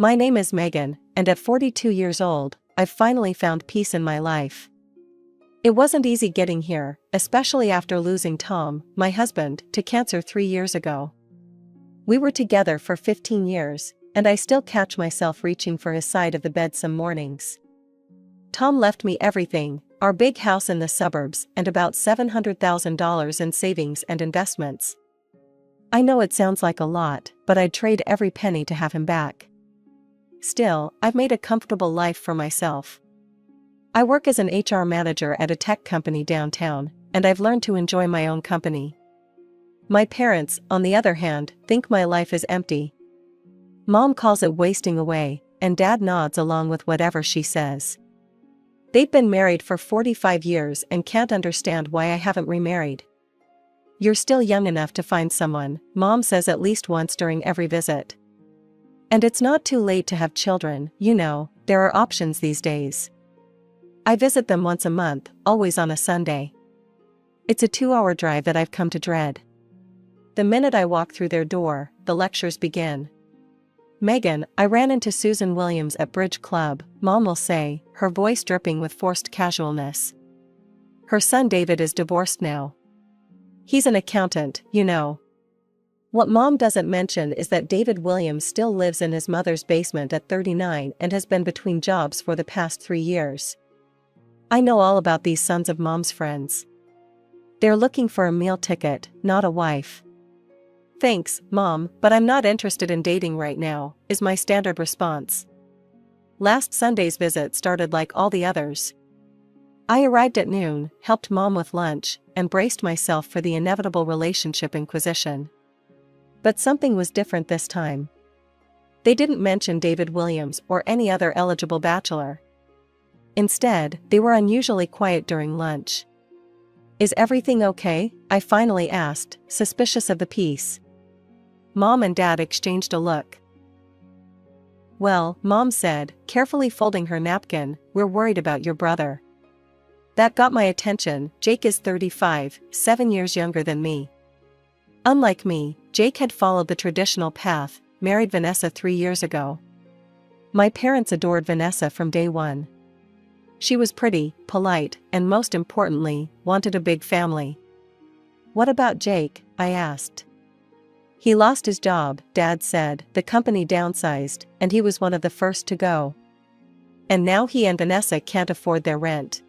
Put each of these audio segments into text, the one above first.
My name is Megan, and at 42 years old, I've finally found peace in my life. It wasn't easy getting here, especially after losing Tom, my husband, to cancer 3 years ago. We were together for 15 years, and I still catch myself reaching for his side of the bed some mornings. Tom left me everything, our big house in the suburbs and about $700,000 in savings and investments. I know it sounds like a lot, but I'd trade every penny to have him back. Still, I've made a comfortable life for myself. I work as an HR manager at a tech company downtown, and I've learned to enjoy my own company. My parents, on the other hand, think my life is empty. Mom calls it wasting away, and Dad nods along with whatever she says. They've been married for 45 years and can't understand why I haven't remarried. You're still young enough to find someone, Mom says at least once during every visit. And it's not too late to have children, you know, there are options these days. I visit them once a month, always on a Sunday. It's a 2-hour drive that I've come to dread. The minute I walk through their door, the lectures begin. Megan, I ran into Susan Williams at Bridge Club, Mom will say, her voice dripping with forced casualness. Her son David is divorced now. He's an accountant, you know. What Mom doesn't mention is that David Williams still lives in his mother's basement at 39 and has been between jobs for the past 3 years. I know all about these sons of Mom's friends. They're looking for a meal ticket, not a wife. Thanks, Mom, but I'm not interested in dating right now, is my standard response. Last Sunday's visit started like all the others. I arrived at noon, helped Mom with lunch, and braced myself for the inevitable relationship inquisition. But something was different this time. They didn't mention David Williams or any other eligible bachelor. Instead, they were unusually quiet during lunch. Is everything okay? I finally asked, suspicious of the peace. Mom and Dad exchanged a look. Well, Mom said, carefully folding her napkin, we're worried about your brother. That got my attention. Jake is 35, 7 years younger than me. Unlike me, Jake had followed the traditional path, married Vanessa 3 years ago. My parents adored Vanessa from day one. She was pretty, polite, and most importantly, wanted a big family. What about Jake? I asked. He lost his job, Dad said, the company downsized, and he was one of the first to go. And now he and Vanessa can't afford their rent.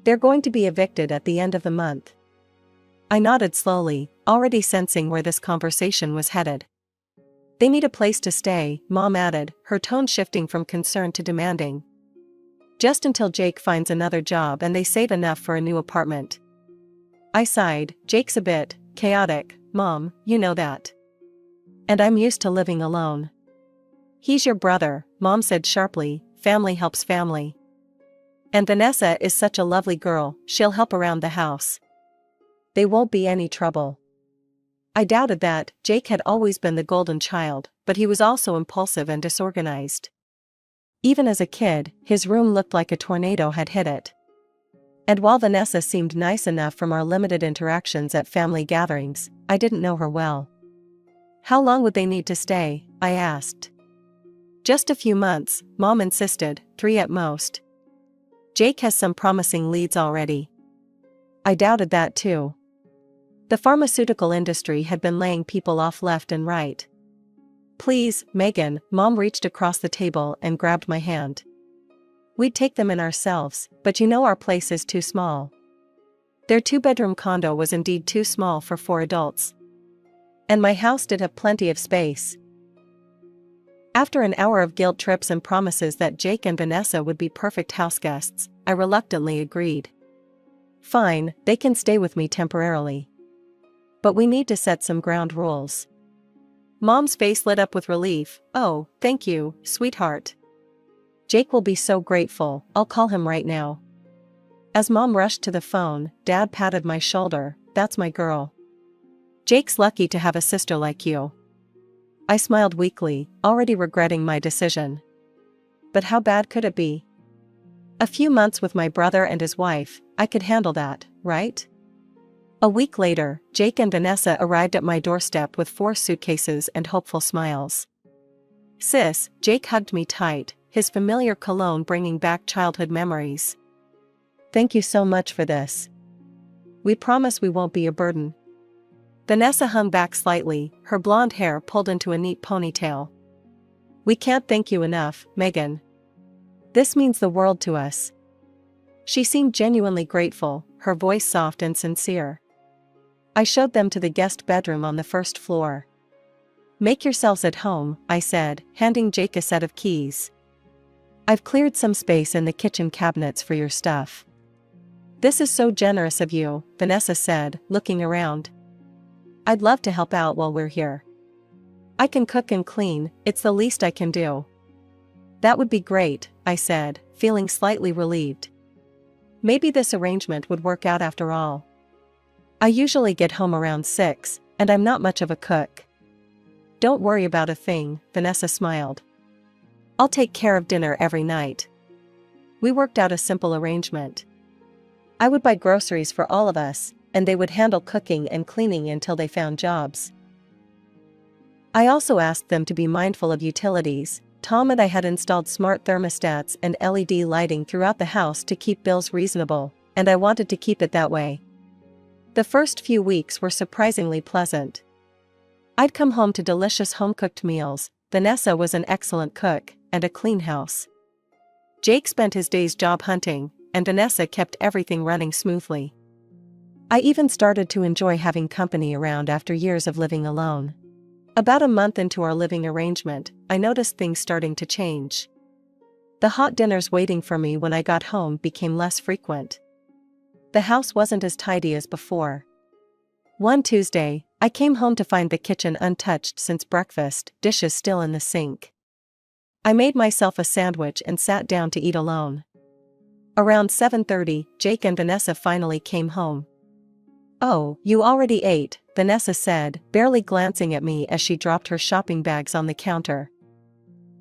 They're going to be evicted at the end of the month. I nodded slowly, already sensing where this conversation was headed. They need a place to stay, Mom added, her tone shifting from concern to demanding. Just until Jake finds another job and they save enough for a new apartment. I sighed, Jake's a bit chaotic, Mom, you know that. And I'm used to living alone. He's your brother, Mom said sharply, family helps family. And Vanessa is such a lovely girl, she'll help around the house. They won't be any trouble. I doubted that. Jake had always been the golden child, but he was also impulsive and disorganized. Even as a kid, his room looked like a tornado had hit it. And while Vanessa seemed nice enough from our limited interactions at family gatherings, I didn't know her well. How long would they need to stay? I asked. Just a few months, Mom insisted, 3 at most. Jake has some promising leads already. I doubted that too. The pharmaceutical industry had been laying people off left and right. Please, Megan, Mom reached across the table and grabbed my hand. We'd take them in ourselves, but you know our place is too small. Their 2-bedroom condo was indeed too small for 4 adults. And my house did have plenty of space. After an hour of guilt trips and promises that Jake and Vanessa would be perfect house guests, I reluctantly agreed. Fine, they can stay with me temporarily. But we need to set some ground rules. Mom's face lit up with relief. Oh, thank you, sweetheart. Jake will be so grateful, I'll call him right now. As Mom rushed to the phone, Dad patted my shoulder, that's my girl. Jake's lucky to have a sister like you. I smiled weakly, already regretting my decision. But how bad could it be? A few months with my brother and his wife, I could handle that, right? A week later, Jake and Vanessa arrived at my doorstep with 4 suitcases and hopeful smiles. Sis, Jake hugged me tight, his familiar cologne bringing back childhood memories. Thank you so much for this. We promise we won't be a burden. Vanessa hung back slightly, her blonde hair pulled into a neat ponytail. We can't thank you enough, Megan. This means the world to us. She seemed genuinely grateful, her voice soft and sincere. I showed them to the guest bedroom on the first floor. Make yourselves at home, I said, handing Jake a set of keys. I've cleared some space in the kitchen cabinets for your stuff. This is so generous of you, Vanessa said, looking around. I'd love to help out while we're here. I can cook and clean, it's the least I can do. That would be great, I said, feeling slightly relieved. Maybe this arrangement would work out after all. I usually get home around 6, and I'm not much of a cook. Don't worry about a thing, Vanessa smiled. I'll take care of dinner every night. We worked out a simple arrangement. I would buy groceries for all of us, and they would handle cooking and cleaning until they found jobs. I also asked them to be mindful of utilities. Tom and I had installed smart thermostats and LED lighting throughout the house to keep bills reasonable, and I wanted to keep it that way. The first few weeks were surprisingly pleasant. I'd come home to delicious home-cooked meals, Vanessa was an excellent cook, and a clean house. Jake spent his days job hunting, and Vanessa kept everything running smoothly. I even started to enjoy having company around after years of living alone. About a month into our living arrangement, I noticed things starting to change. The hot dinners waiting for me when I got home became less frequent. The house wasn't as tidy as before. One Tuesday, I came home to find the kitchen untouched since breakfast, dishes still in the sink. I made myself a sandwich and sat down to eat alone. Around 7:30, Jake and Vanessa finally came home. Oh, you already ate, Vanessa said, barely glancing at me as she dropped her shopping bags on the counter.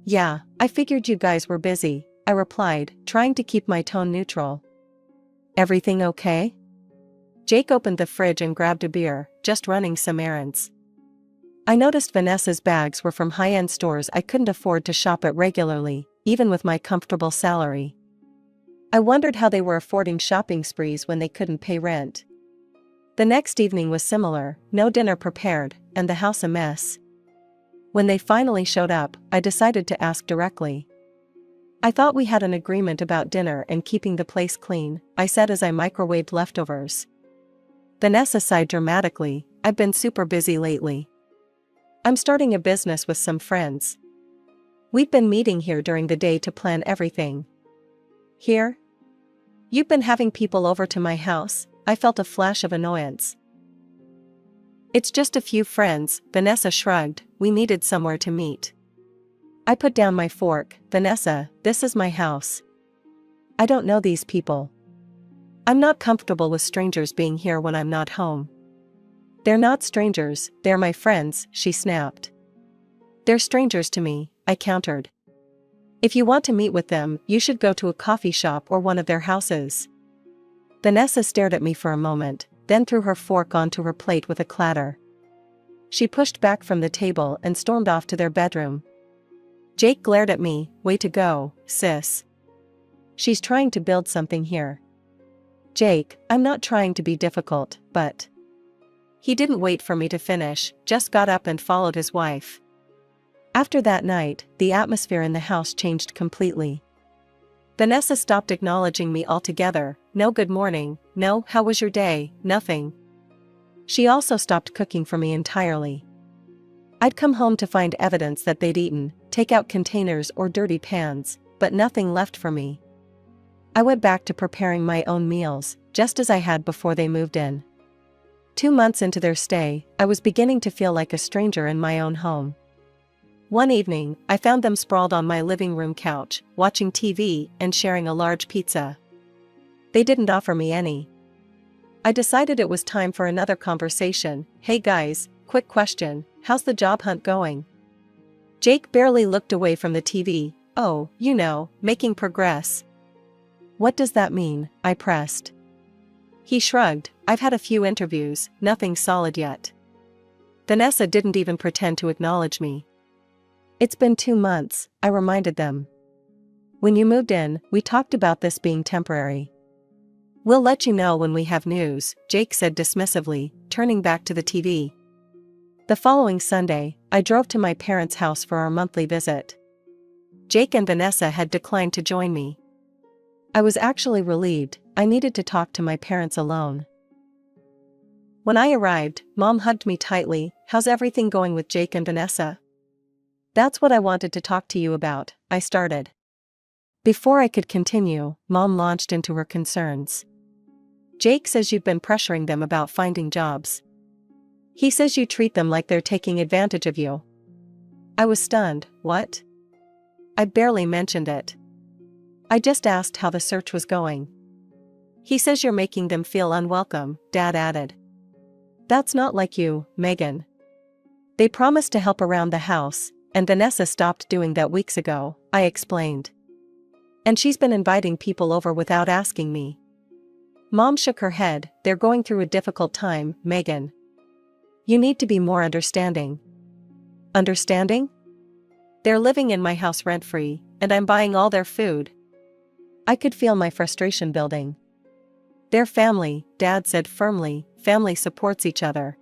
Yeah, I figured you guys were busy, I replied, trying to keep my tone neutral. Everything okay? Jake opened the fridge and grabbed a beer, just running some errands. I noticed Vanessa's bags were from high-end stores I couldn't afford to shop at regularly, even with my comfortable salary. I wondered how they were affording shopping sprees when they couldn't pay rent. The next evening was similar, no dinner prepared, and the house a mess. When they finally showed up, I decided to ask directly. I thought we had an agreement about dinner and keeping the place clean, I said as I microwaved leftovers. Vanessa sighed dramatically, I've been super busy lately. I'm starting a business with some friends. We've been meeting here during the day to plan everything. Here? You've been having people over to my house? I felt a flash of annoyance. It's just a few friends, Vanessa shrugged, we needed somewhere to meet. I put down my fork, Vanessa, this is my house. I don't know these people. I'm not comfortable with strangers being here when I'm not home. They're not strangers, they're my friends, she snapped. They're strangers to me, I countered. If you want to meet with them, you should go to a coffee shop or one of their houses. Vanessa stared at me for a moment, then threw her fork onto her plate with a clatter. She pushed back from the table and stormed off to their bedroom. Jake glared at me, way to go, sis. She's trying to build something here. Jake, I'm not trying to be difficult, but... He didn't wait for me to finish, just got up and followed his wife. After that night, the atmosphere in the house changed completely. Vanessa stopped acknowledging me altogether, no good morning, no how was your day, nothing. She also stopped cooking for me entirely. I'd come home to find evidence that they'd eaten, takeout containers or dirty pans, but nothing left for me. I went back to preparing my own meals, just as I had before they moved in. 2 months into their stay, I was beginning to feel like a stranger in my own home. One evening, I found them sprawled on my living room couch, watching TV and sharing a large pizza. They didn't offer me any. I decided it was time for another conversation. Hey guys, quick question, how's the job hunt going? Jake barely looked away from the TV. Oh, you know, making progress. What does that mean? I pressed. He shrugged. I've had a few interviews, nothing solid yet. Vanessa didn't even pretend to acknowledge me. It's been 2 months, I reminded them. When you moved in, we talked about this being temporary. We'll let you know when we have news, Jake said dismissively, turning back to the TV. The following Sunday, I drove to my parents' house for our monthly visit. Jake and Vanessa had declined to join me. I was actually relieved. I needed to talk to my parents alone. When I arrived, Mom hugged me tightly. How's everything going with Jake and Vanessa? That's what I wanted to talk to you about, I started. Before I could continue, Mom launched into her concerns. Jake says you've been pressuring them about finding jobs. He says you treat them like they're taking advantage of you. I was stunned. What? I barely mentioned it. I just asked how the search was going. He says you're making them feel unwelcome, Dad added. That's not like you, Megan. They promised to help around the house, and Vanessa stopped doing that weeks ago, I explained. And she's been inviting people over without asking me. Mom shook her head. They're going through a difficult time, Megan. You need to be more understanding. Understanding? They're living in my house rent-free, and I'm buying all their food. I could feel my frustration building. They're family, Dad said firmly. Family supports each other.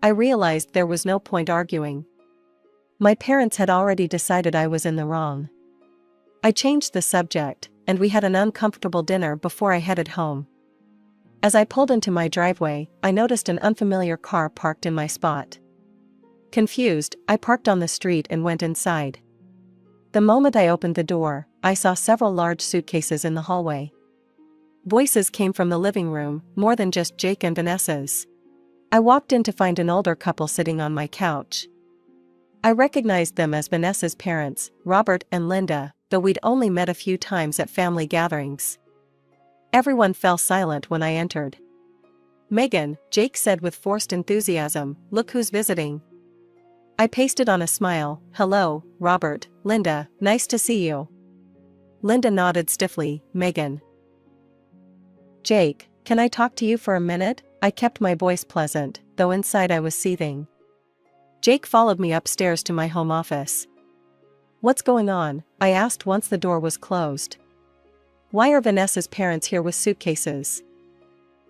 I realized there was no point arguing. My parents had already decided I was in the wrong. I changed the subject, and we had an uncomfortable dinner before I headed home. As I pulled into my driveway, I noticed an unfamiliar car parked in my spot. Confused, I parked on the street and went inside. The moment I opened the door, I saw several large suitcases in the hallway. Voices came from the living room, more than just Jake and Vanessa's. I walked in to find an older couple sitting on my couch. I recognized them as Vanessa's parents, Robert and Linda, though we'd only met a few times at family gatherings. Everyone fell silent when I entered. Megan, Jake said with forced enthusiasm, look who's visiting. I pasted on a smile. Hello, Robert, Linda, nice to see you. Linda nodded stiffly. Megan. Jake, can I talk to you for a minute? I kept my voice pleasant, though inside I was seething. Jake followed me upstairs to my home office. What's going on? I asked once the door was closed. Why are Vanessa's parents here with suitcases?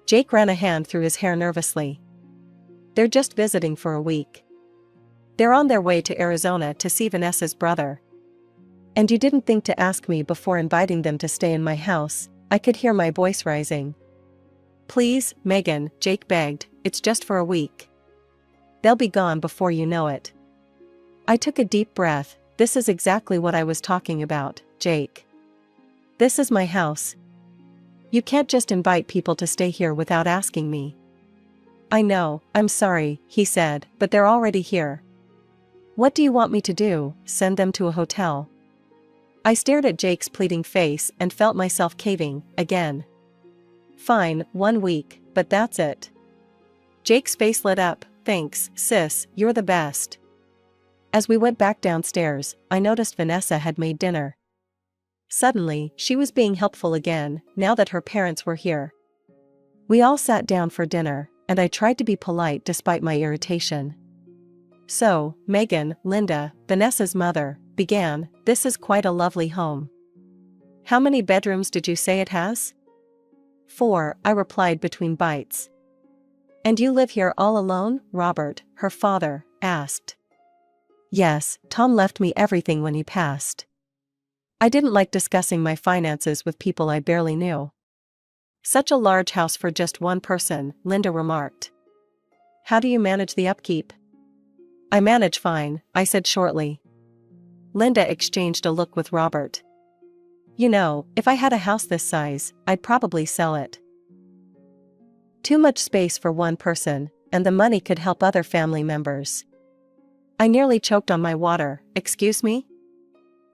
Jake ran a hand through his hair nervously. They're just visiting for a week. They're on their way to Arizona to see Vanessa's brother. And you didn't think to ask me before inviting them to stay in my house? I could hear my voice rising. Please, Megan, Jake begged, it's just for a week. They'll be gone before you know it. I took a deep breath. This is exactly what I was talking about, Jake. This is my house. You can't just invite people to stay here without asking me. I know, I'm sorry, he said, but they're already here. What do you want me to do? Send them to a hotel? I stared at Jake's pleading face and felt myself caving, again. Fine, 1 week, but that's it. Jake's face lit up. Thanks, sis, you're the best. As we went back downstairs, I noticed Vanessa had made dinner. Suddenly, she was being helpful again, now that her parents were here. We all sat down for dinner, and I tried to be polite despite my irritation. So, Megan, Linda, Vanessa's mother, began, this is quite a lovely home. How many bedrooms did you say it has? 4, I replied between bites. And you live here all alone, Robert, her father, asked. Yes, Tom left me everything when he passed. I didn't like discussing my finances with people I barely knew. Such a large house for just one person, Linda remarked. How do you manage the upkeep? I manage fine, I said shortly. Linda exchanged a look with Robert. You know, if I had a house this size, I'd probably sell it. Too much space for one person, and the money could help other family members. I nearly choked on my water. Excuse me?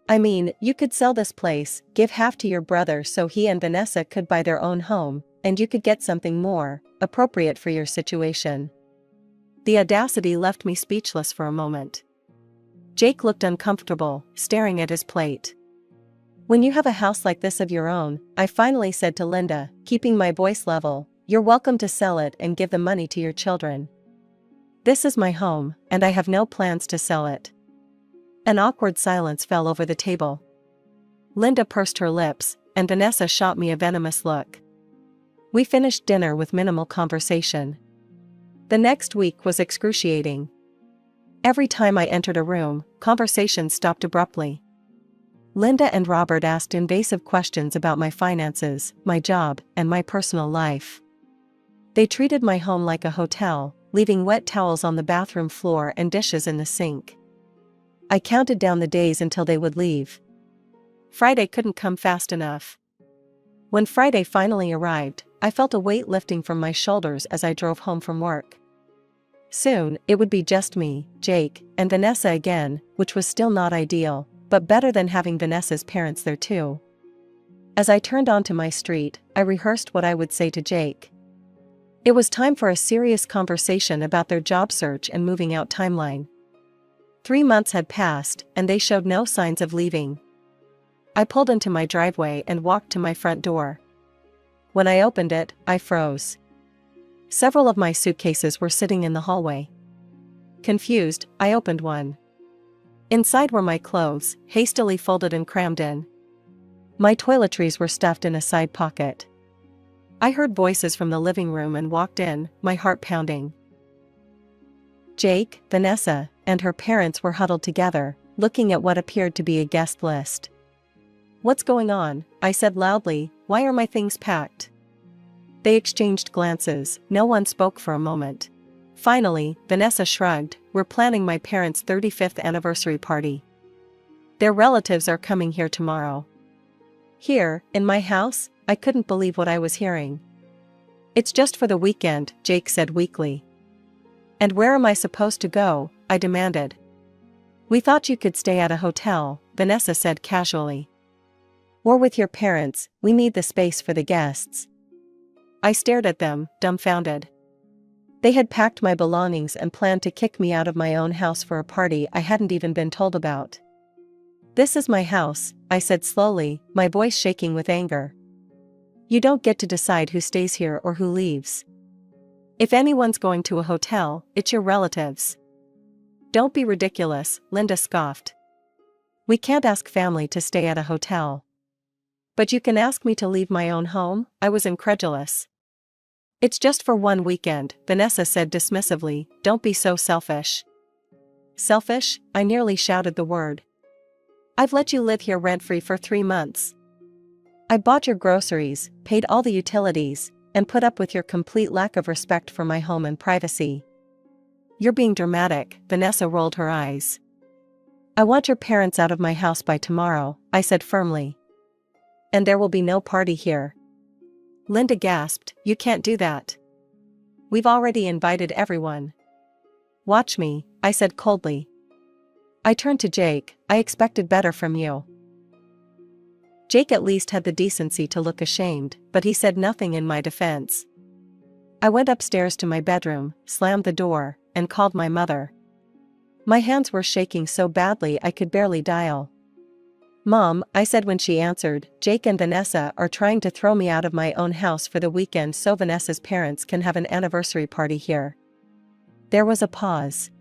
I mean, you could sell this place, give half to your brother so he and Vanessa could buy their own home, and you could get something more appropriate for your situation. The audacity left me speechless for a moment. Jake looked uncomfortable, staring at his plate. When you have a house like this of your own, I finally said to Linda, keeping my voice level, you're welcome to sell it and give the money to your children. This is my home, and I have no plans to sell it. An awkward silence fell over the table. Linda pursed her lips, and Vanessa shot me a venomous look. We finished dinner with minimal conversation. The next week was excruciating. Every time I entered a room, conversation stopped abruptly. Linda and Robert asked invasive questions about my finances, my job, and my personal life. They treated my home like a hotel, leaving wet towels on the bathroom floor and dishes in the sink. I counted down the days until they would leave. Friday couldn't come fast enough. When Friday finally arrived, I felt a weight lifting from my shoulders as I drove home from work. Soon, it would be just me, Jake, and Vanessa again, which was still not ideal, but better than having Vanessa's parents there too. As I turned onto my street, I rehearsed what I would say to Jake. It was time for a serious conversation about their job search and moving out timeline. 3 months had passed, and they showed no signs of leaving. I pulled into my driveway and walked to my front door. When I opened it, I froze. Several of my suitcases were sitting in the hallway. Confused, I opened one. Inside were my clothes, hastily folded and crammed in. My toiletries were stuffed in a side pocket. I heard voices from the living room and walked in, my heart pounding. Jake, Vanessa, and her parents were huddled together, looking at what appeared to be a guest list. "What's going on?" I said loudly. "Why are my things packed?" They exchanged glances, no one spoke for a moment. Finally, Vanessa shrugged. "We're planning my parents' 35th anniversary party. Their relatives are coming here tomorrow." Here, in my house? I couldn't believe what I was hearing. "It's just for the weekend," Jake said weakly. "And where am I supposed to go?" I demanded. "We thought you could stay at a hotel," Vanessa said casually. "Or with your parents, we need the space for the guests." I stared at them, dumbfounded. They had packed my belongings and planned to kick me out of my own house for a party I hadn't even been told about. "This is my house," I said slowly, my voice shaking with anger. "You don't get to decide who stays here or who leaves. If anyone's going to a hotel, it's your relatives." "Don't be ridiculous," Linda scoffed. "We can't ask family to stay at a hotel." "But you can ask me to leave my own home?" I was incredulous. "It's just for one weekend," Vanessa said dismissively. "Don't be so selfish." "Selfish?" I nearly shouted the word. "I've let you live here rent-free for 3 months. I bought your groceries, paid all the utilities, and put up with your complete lack of respect for my home and privacy." "You're being dramatic," Vanessa rolled her eyes. "I want your parents out of my house by tomorrow," I said firmly. "And there will be no party here." Linda gasped. "You can't do that. We've already invited everyone." "Watch me," I said coldly. I turned to Jake. "I expected better from you." Jake at least had the decency to look ashamed, but he said nothing in my defense. I went upstairs to my bedroom, slammed the door, and called my mother. My hands were shaking so badly I could barely dial. "Mom," I said when she answered, "Jake and Vanessa are trying to throw me out of my own house for the weekend so Vanessa's parents can have an anniversary party here." There was a pause.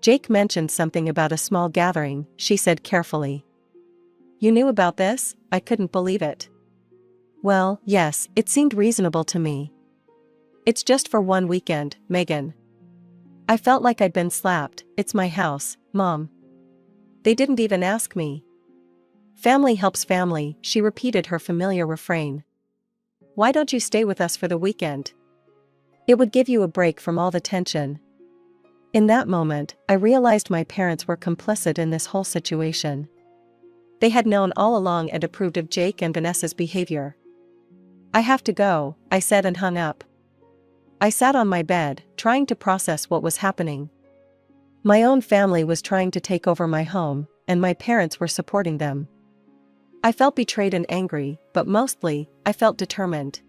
"Jake mentioned something about a small gathering," she said carefully. "You knew about this?" I couldn't believe it. "Well, yes, it seemed reasonable to me." "It's just for one weekend, Megan." I felt like I'd been slapped. "It's my house, Mom. They didn't even ask me." "Family helps family," she repeated her familiar refrain. "Why don't you stay with us for the weekend? It would give you a break from all the tension." In that moment, I realized my parents were complicit in this whole situation. They had known all along and approved of Jake and Vanessa's behavior. "I have to go," I said and hung up. I sat on my bed, trying to process what was happening. My own family was trying to take over my home, and my parents were supporting them. I felt betrayed and angry, but mostly, I felt determined.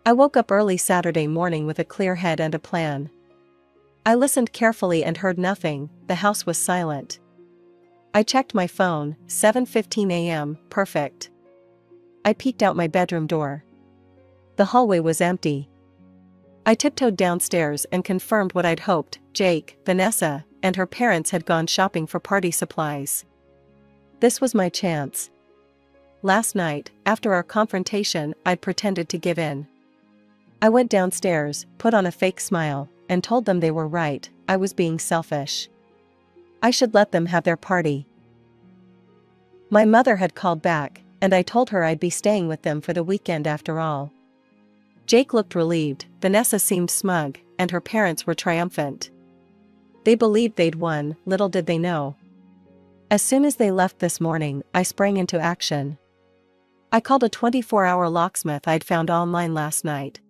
I woke up early Saturday morning with a clear head and a plan. I listened carefully and heard nothing. The house was silent. I checked my phone, 7:15 a.m., perfect. I peeked out my bedroom door. The hallway was empty. I tiptoed downstairs and confirmed what I'd hoped: Jake, Vanessa, and her parents had gone shopping for party supplies. This was my chance. Last night, after our confrontation, I'd pretended to give in. I went downstairs, put on a fake smile, and told them they were right. I was being selfish. I should let them have their party. My mother had called back, and I told her I'd be staying with them for the weekend after all. Jake looked relieved, Vanessa seemed smug, and her parents were triumphant. They believed they'd won, little did they know. As soon as they left this morning, I sprang into action. I called a 24-hour locksmith I'd found online last night.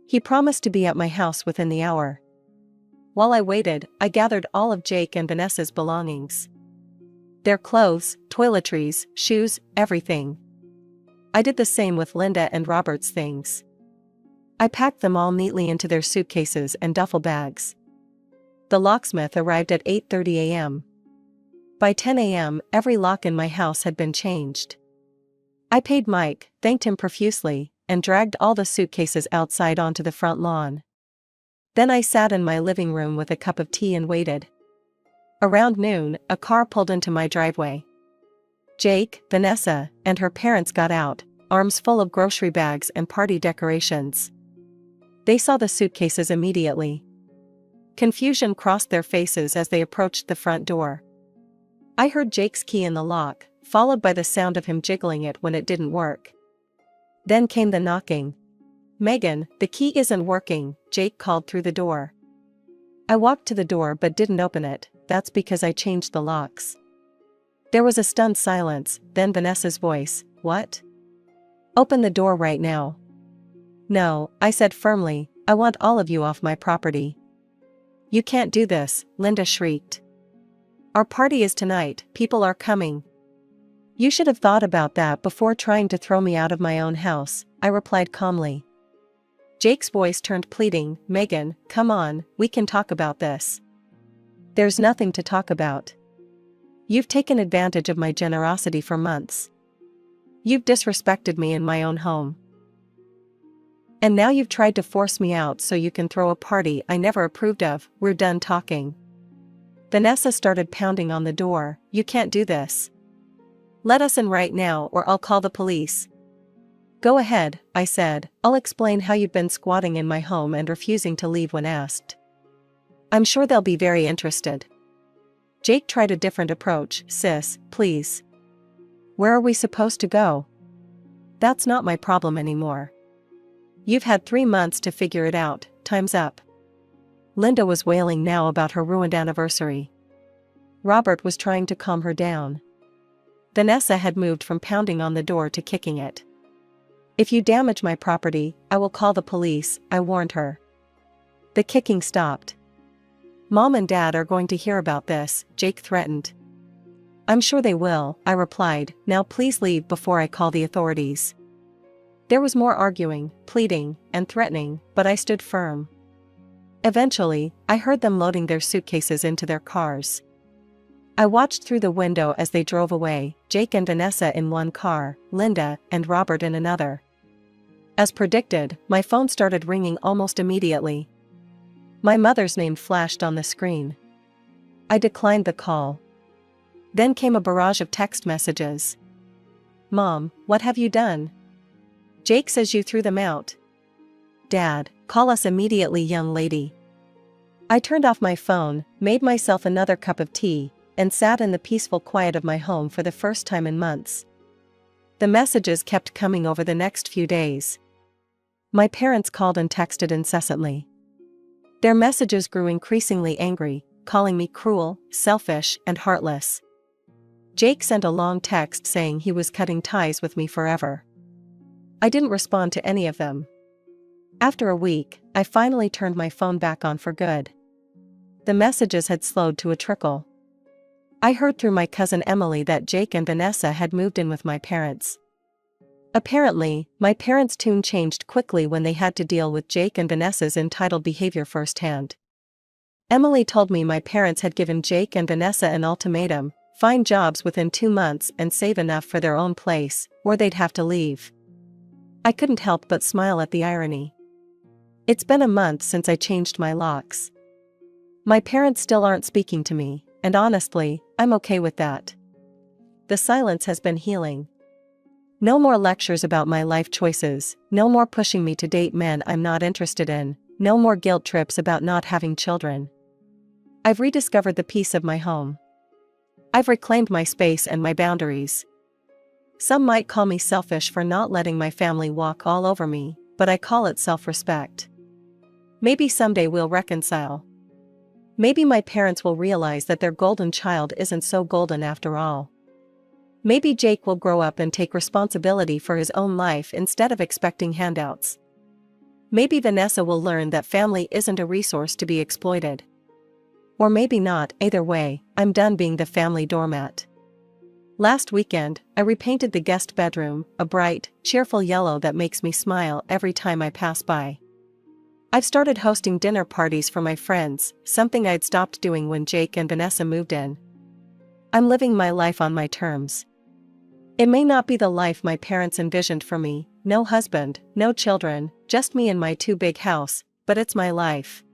He promised to be at my house within the hour. While I waited, I gathered all of Jake and Vanessa's belongings. Their clothes, toiletries, shoes, everything. I did the same with Linda and Robert's things. I packed them all neatly into their suitcases and duffel bags. The locksmith arrived at 8:30 a.m. By 10 a.m., every lock in my house had been changed. I paid Mike, thanked him profusely, and dragged all the suitcases outside onto the front lawn. Then I sat in my living room with a cup of tea and waited. Around noon, a car pulled into my driveway. Jake, Vanessa, and her parents got out, arms full of grocery bags and party decorations. They saw the suitcases immediately. Confusion crossed their faces as they approached the front door. I heard Jake's key in the lock, followed by the sound of him jiggling it when it didn't work. Then came the knocking. "Megan, the key isn't working," Jake called through the door. I walked to the door but didn't open it. "That's because I changed the locks." There was a stunned silence, then Vanessa's voice: "What?" "Open the door right now." "No," I said firmly, "I want all of you off my property." "You can't do this," Linda shrieked. "Our party is tonight, people are coming." "You should have thought about that before trying to throw me out of my own house," I replied calmly. Jake's voice turned pleading: "Megan, come on, we can talk about this." "There's nothing to talk about. You've taken advantage of my generosity for months. You've disrespected me in my own home. And now you've tried to force me out so you can throw a party I never approved of. We're done talking." Vanessa started pounding on the door. "You can't do this. Let us in right now or I'll call the police." "Go ahead," I said. "I'll explain how you've been squatting in my home and refusing to leave when asked. I'm sure they'll be very interested." Jake tried a different approach. "Sis, please. Where are we supposed to go? That's not my problem anymore. You've had 3 months to figure it out, time's up." Linda was wailing now about her ruined anniversary. Robert was trying to calm her down. Vanessa had moved from pounding on the door to kicking it. "If you damage my property, I will call the police," I warned her. The kicking stopped. "Mom and Dad are going to hear about this," Jake threatened. "I'm sure they will," I replied. "Now please leave before I call the authorities." There was more arguing, pleading, and threatening, but I stood firm. Eventually, I heard them loading their suitcases into their cars. I watched through the window as they drove away, Jake and Vanessa in one car, Linda and Robert in another. As predicted, my phone started ringing almost immediately. My mother's name flashed on the screen. I declined the call. Then came a barrage of text messages. "Mom, what have you done? Jake says you threw them out." "Dad, call us immediately, young lady." I turned off my phone, made myself another cup of tea, and sat in the peaceful quiet of my home for the first time in months. The messages kept coming over the next few days. My parents called and texted incessantly. Their messages grew increasingly angry, calling me cruel, selfish, and heartless. Jake sent a long text saying he was cutting ties with me forever. I didn't respond to any of them. After a week, I finally turned my phone back on for good. The messages had slowed to a trickle. I heard through my cousin Emily that Jake and Vanessa had moved in with my parents. Apparently, my parents' tune changed quickly when they had to deal with Jake and Vanessa's entitled behavior firsthand. Emily told me my parents had given Jake and Vanessa an ultimatum: find jobs within 2 months and save enough for their own place, or they'd have to leave. I couldn't help but smile at the irony. It's been a month since I changed my locks. My parents still aren't speaking to me, and honestly, I'm okay with that. The silence has been healing. No more lectures about my life choices, no more pushing me to date men I'm not interested in, no more guilt trips about not having children. I've rediscovered the peace of my home. I've reclaimed my space and my boundaries. Some might call me selfish for not letting my family walk all over me, but I call it self-respect. Maybe someday we'll reconcile. Maybe my parents will realize that their golden child isn't so golden after all. Maybe Jake will grow up and take responsibility for his own life instead of expecting handouts. Maybe Vanessa will learn that family isn't a resource to be exploited. Or maybe not. Either way, I'm done being the family doormat. Last weekend, I repainted the guest bedroom, a bright, cheerful yellow that makes me smile every time I pass by. I've started hosting dinner parties for my friends, something I'd stopped doing when Jake and Vanessa moved in. I'm living my life on my terms. It may not be the life my parents envisioned for me, no husband, no children, just me in my too big house, but it's my life.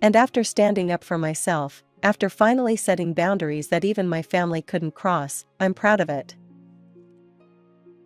And after standing up for myself, after finally setting boundaries that even my family couldn't cross, I'm proud of it.